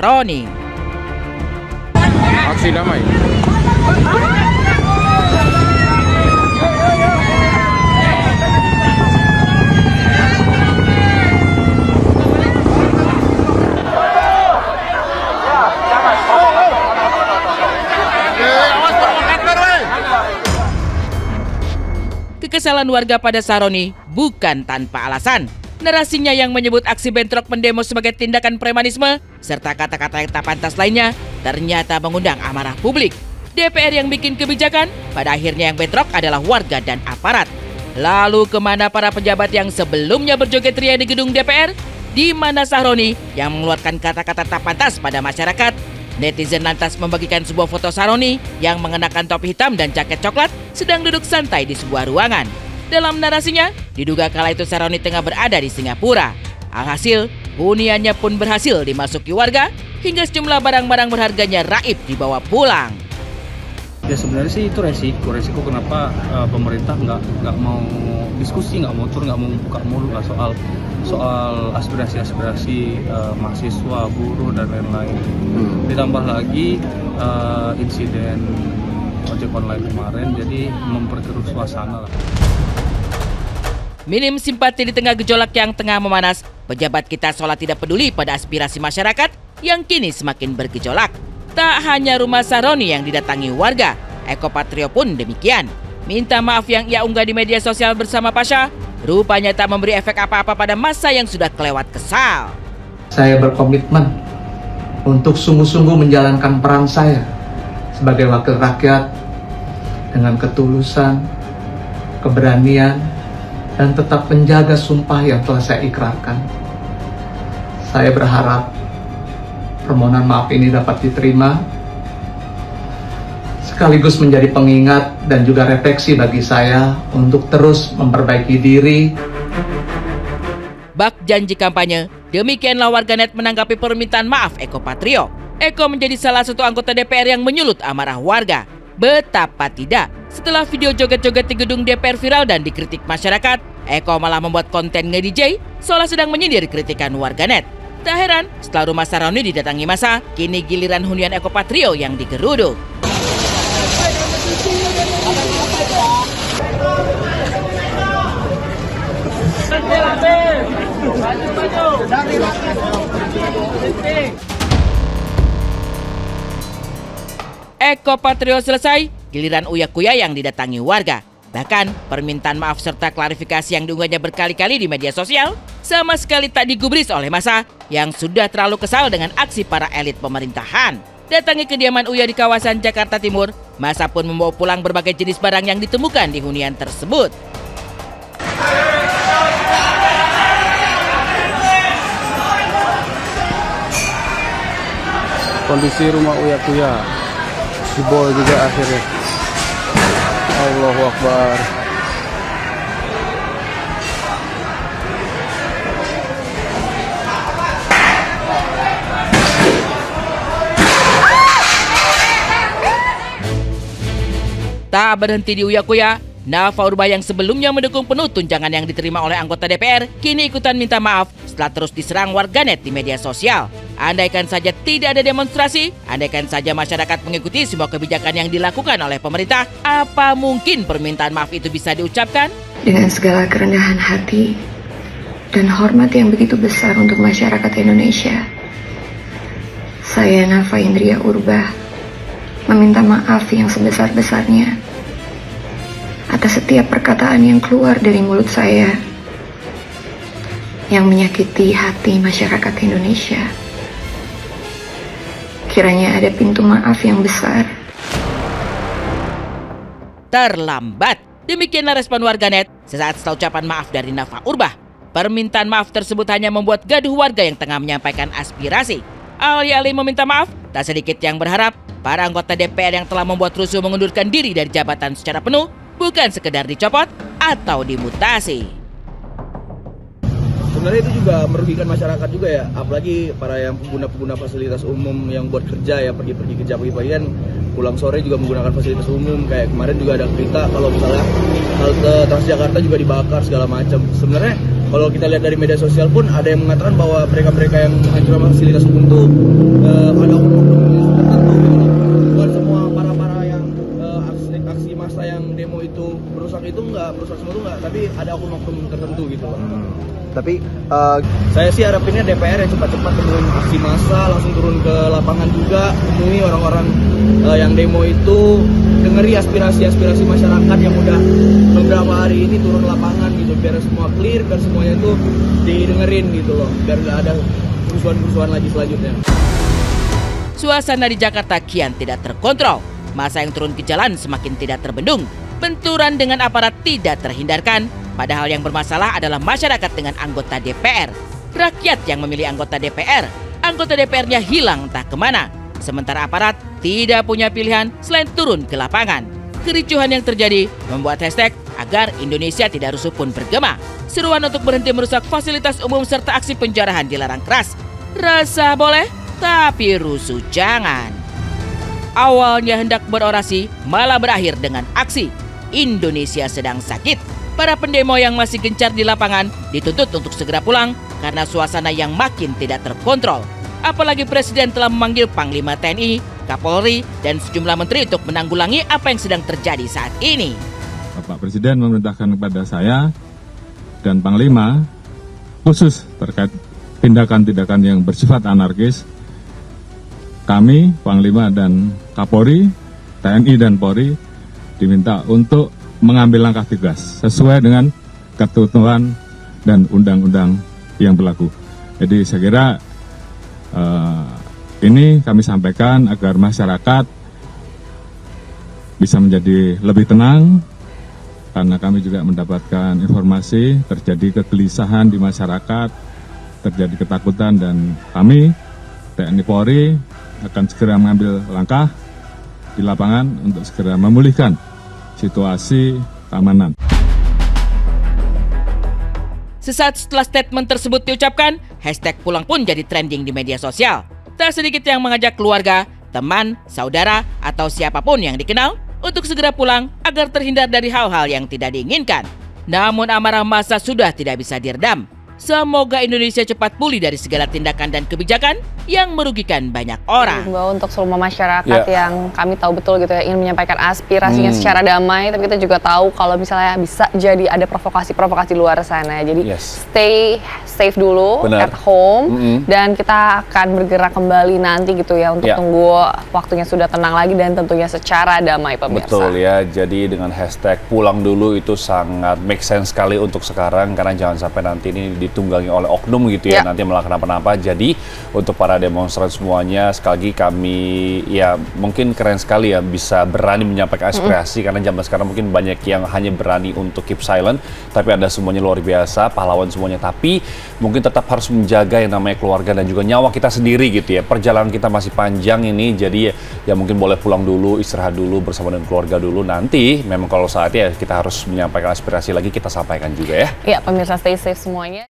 Sahroni. Aksi damai. Kekesalan warga pada Sahroni bukan tanpa alasan. Narasinya yang menyebut aksi bentrok pendemo sebagai tindakan premanisme, serta kata-kata yang tak pantas lainnya, ternyata mengundang amarah publik. DPR yang bikin kebijakan, pada akhirnya yang bentrok adalah warga dan aparat. Lalu kemana para pejabat yang sebelumnya berjoget ria di gedung DPR? Di mana Sahroni yang mengeluarkan kata-kata tak pantas pada masyarakat? Netizen lantas membagikan sebuah foto Sahroni yang mengenakan topi hitam dan jaket coklat sedang duduk santai di sebuah ruangan. Dalam narasinya, diduga kala itu Sahroni tengah berada di Singapura. Alhasil, huniannya pun berhasil dimasuki warga hingga sejumlah barang-barang berharganya raib dibawa pulang. Ya sebenarnya sih itu resiko kenapa pemerintah nggak mau diskusi, nggak mau turun, nggak mau buka mulut lah soal aspirasi mahasiswa, buruh dan lain-lain. Ditambah lagi insiden ojek online kemarin, jadi memperkeruh suasana lah. Minim simpati di tengah gejolak yang tengah memanas, pejabat kita seolah tidak peduli pada aspirasi masyarakat yang kini semakin bergejolak. Tak hanya rumah Sahroni yang didatangi warga, Eko Patrio pun demikian. Minta maaf yang ia unggah di media sosial bersama Pasha, rupanya tak memberi efek apa-apa pada masa yang sudah kelewat kesal. Saya berkomitmen untuk sungguh-sungguh menjalankan peran saya sebagai wakil rakyat dengan ketulusan, keberanian, dan tetap menjaga sumpah yang telah saya ikrarkan. Saya berharap permohonan maaf ini dapat diterima, sekaligus menjadi pengingat dan juga refleksi bagi saya untuk terus memperbaiki diri. Bak janji kampanye, demikianlah warganet menanggapi permintaan maaf Eko Patrio. Eko menjadi salah satu anggota DPR yang menyulut amarah warga. Betapa tidak, setelah video joget-joget di gedung DPR viral dan dikritik masyarakat, Eko malah membuat konten nge-DJ seolah sedang menyindir kritikan warganet. Tak heran, setelah rumah Sahroni didatangi massa, kini giliran hunian Eko Patrio yang digeruduk. Eko Patrio selesai, giliran Uya Kuya yang didatangi warga. Bahkan permintaan maaf serta klarifikasi yang diunggahnya berkali-kali di media sosial sama sekali tak digubris oleh massa yang sudah terlalu kesal dengan aksi para elit pemerintahan. Datangi kediaman Uya di kawasan Jakarta Timur, massa pun membawa pulang berbagai jenis barang yang ditemukan di hunian tersebut. Kondisi rumah Uya Kuya jebol juga akhirnya. Allahu Akbar. Tak berhenti di Uya Kuya, Nafa Urbah yang sebelumnya mendukung penuh tunjangan yang diterima oleh anggota DPR kini ikutan minta maaf setelah terus diserang warganet di media sosial. Andaikan saja tidak ada demonstrasi, andaikan saja masyarakat mengikuti semua kebijakan yang dilakukan oleh pemerintah, apa mungkin permintaan maaf itu bisa diucapkan? Dengan segala kerendahan hati dan hormat yang begitu besar untuk masyarakat Indonesia, saya Nafa Indria Urbah meminta maaf yang sebesar-besarnya atas setiap perkataan yang keluar dari mulut saya yang menyakiti hati masyarakat Indonesia. Kiranya ada pintu maaf yang besar. Terlambat. Demikianlah respon warganet sesaat setelah ucapan maaf dari Nafa Urbah. Permintaan maaf tersebut hanya membuat gaduh warga yang tengah menyampaikan aspirasi. Alih-alih meminta maaf, tak sedikit yang berharap para anggota DPR yang telah membuat rusuh mengundurkan diri dari jabatan secara penuh, bukan sekedar dicopot atau dimutasi. Sebenarnya itu juga merugikan masyarakat juga ya, apalagi para yang pengguna fasilitas umum yang buat kerja ya, pergi-pergi kerja pagi-pagi kan pulang sore juga menggunakan fasilitas umum. Kayak kemarin juga ada berita kalau misalnya halte Transjakarta juga dibakar segala macam. Sebenarnya kalau kita lihat dari media sosial pun ada yang mengatakan bahwa mereka-mereka yang menghancurkan fasilitas umum itu ada oknum-oknum tertentu gitu loh. Bukan semua para yang aksi massa yang demo itu merusak semua itu enggak, tapi ada oknum-oknum tertentu gitu loh. Tapi Saya sih harapinnya DPR yang cepat-cepat temuin aksi massa, langsung turun ke lapangan juga, temui orang-orang yang demo itu, dengeri aspirasi masyarakat yang udah beberapa hari ini turun lapangan gitu, biar semua clear, biar semuanya tuh didengerin gitu loh, biar nggak ada kerusuhan-kerusuhan lagi selanjutnya. Suasana di Jakarta kian tidak terkontrol. Massa yang turun ke jalan semakin tidak terbendung. Benturan dengan aparat tidak terhindarkan. Padahal yang bermasalah adalah masyarakat dengan anggota DPR. Rakyat yang memilih anggota DPR. Anggota DPR-nya hilang entah kemana. Sementara aparat tidak punya pilihan selain turun ke lapangan. Kericuhan yang terjadi membuat hashtag agar Indonesia tidak rusuh pun bergema. Seruan untuk berhenti merusak fasilitas umum serta aksi penjarahan dilarang keras. Rasa boleh, tapi rusuh jangan. Awalnya hendak berorasi, malah berakhir dengan aksi. Indonesia sedang sakit. Para pendemo yang masih gencar di lapangan dituntut untuk segera pulang karena suasana yang makin tidak terkontrol. Apalagi Presiden telah memanggil Panglima TNI, Kapolri, dan sejumlah menteri untuk menanggulangi apa yang sedang terjadi saat ini. Bapak Presiden memerintahkan kepada saya dan Panglima khusus terkait tindakan-tindakan yang bersifat anarkis. Kami, Panglima dan Kapolri, TNI dan Polri diminta untuk mengambil langkah tegas sesuai dengan ketentuan dan undang-undang yang berlaku. Jadi saya kira ini kami sampaikan agar masyarakat bisa menjadi lebih tenang, karena kami juga mendapatkan informasi terjadi kegelisahan di masyarakat, terjadi ketakutan, dan kami TNI Polri akan segera mengambil langkah di lapangan untuk segera memulihkan situasi keamanan. Sesaat setelah statement tersebut diucapkan, hashtag pulang pun jadi trending di media sosial. Tak sedikit yang mengajak keluarga, teman, saudara, atau siapapun yang dikenal untuk segera pulang agar terhindar dari hal-hal yang tidak diinginkan. Namun amarah massa sudah tidak bisa diredam. Semoga Indonesia cepat pulih dari segala tindakan dan kebijakan yang merugikan banyak orang. Bahwa untuk seluruh masyarakat yang kami tahu betul gitu ya, ingin menyampaikan aspirasinya secara damai, tapi kita juga tahu kalau misalnya bisa jadi ada provokasi-provokasi luar sana. Jadi stay safe dulu, at home, dan kita akan bergerak kembali nanti gitu ya untuk tunggu waktunya sudah tenang lagi dan tentunya secara damai, pemirsa. Betul ya, jadi dengan hashtag pulang dulu itu sangat make sense sekali untuk sekarang, karena jangan sampai nanti ini ditunggangi oleh oknum gitu ya, nanti melakukan apa-apa. Jadi untuk para demonstran semuanya, sekali lagi kami ya mungkin keren sekali ya bisa berani menyampaikan aspirasi, karena zaman sekarang mungkin banyak yang hanya berani untuk keep silent, tapi ada semuanya luar biasa, pahlawan semuanya, tapi mungkin tetap harus menjaga yang namanya keluarga dan juga nyawa kita sendiri gitu ya. Perjalanan kita masih panjang ini, jadi ya mungkin boleh pulang dulu, istirahat dulu bersama dengan keluarga dulu. Nanti memang kalau saatnya kita harus menyampaikan aspirasi lagi, kita sampaikan juga ya. Iya, pemirsa, stay safe semuanya.